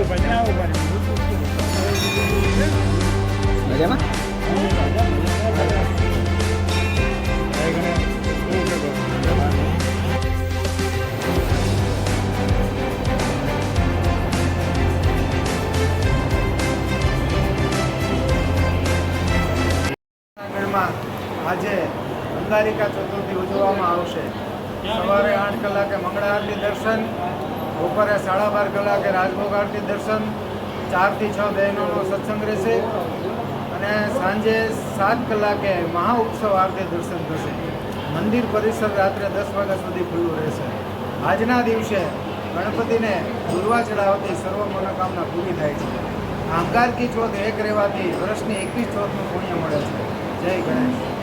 મજામાં આજે અંગારિકા ચતુર્થી ઉજવવામાં આવશે। સવારે 8 કલાકે મંગળા આરતી દર્શન, બપોરે 12:30 કલાકે રાજભોગ આરતી દર્શન, 4 થી 6 બહેનોનો સત્સંગ રહેશે અને સાંજે 7 કલાકે મહા ઉત્સવ આરતી દર્શન થશે। મંદિર પરિસર રાત્રે 10 વાગ્યા સુધી ખુલ્લું રહેશે। આજના દિવસે ગણપતિને દુર્વા ચડાવવાથી સર્વ મનોકામના પૂરી થાય છે। અંગારકી ચોથ એક રહેવાથી વર્ષની 21 ચોથનું પુણ્ય મળે છે। જય ગણેશ।